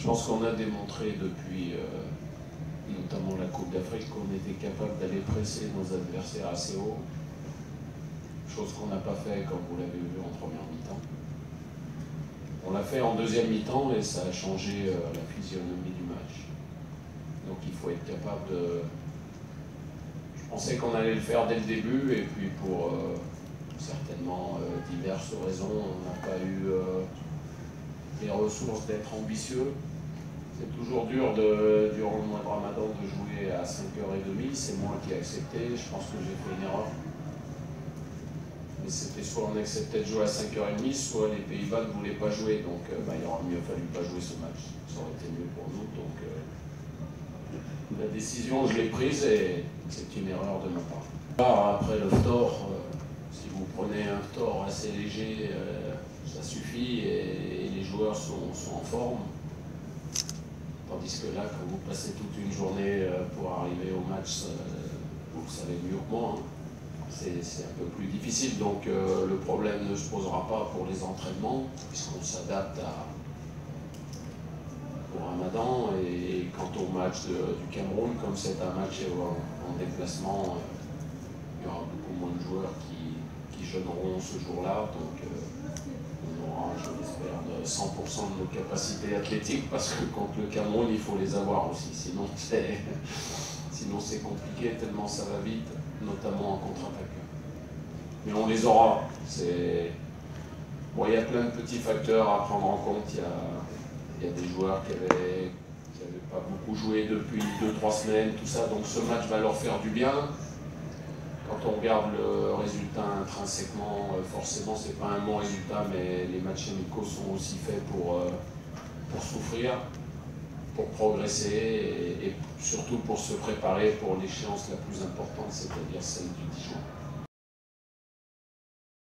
pense qu'on a démontré depuis notamment la Coupe d'Afrique qu'on était capable d'aller presser nos adversaires assez haut, chose qu'on n'a pas fait comme vous l'avez vu en première mi-temps. On l'a fait en deuxième mi-temps et ça a changé la physionomie du match. Donc il faut être capable de... Je pensais qu'on allait le faire dès le début et puis pour certainement diverses raisons, on n'a pas eu les ressources d'être ambitieux. C'est toujours dur durant le mois de Ramadan de jouer à 5h30, c'est moi qui ai accepté, je pense que j'ai fait une erreur. Mais c'était soit on acceptait de jouer à 5h30, soit les Pays-Bas ne voulaient pas jouer, donc il aurait mieux fallu pas jouer ce match. Ça aurait été mieux pour nous, donc la décision je l'ai prise et c'est une erreur de ma part. Après le tort, si vous prenez un tort assez léger, ça suffit et les joueurs sont en forme. Tandis que là, quand vous passez toute une journée pour arriver au match, vous le savez mieux que moi, hein, c'est un peu plus difficile. Donc le problème ne se posera pas pour les entraînements, puisqu'on s'adapte au Ramadan. Et quant au match du Cameroun, comme c'est un match en déplacement, il y aura beaucoup moins de joueurs qui jeûneront ce jour-là. Donc on aura, je l'espère, 100% de nos capacités athlétiques, parce que contre le Cameroun, il faut les avoir aussi. Sinon c'est compliqué, tellement ça va vite, notamment en contre-attaque. Mais on les aura. Bon, il y a plein de petits facteurs à prendre en compte. Il y a des joueurs qui n'avaient pas beaucoup joué depuis 2-3 semaines, tout ça. Donc ce match va leur faire du bien. Quand on regarde le résultat intrinsèquement, forcément c'est pas un bon résultat, mais les matchs amicaux sont aussi faits pour souffrir, pour progresser et surtout pour se préparer pour l'échéance la plus importante, c'est-à-dire celle du 10 juin.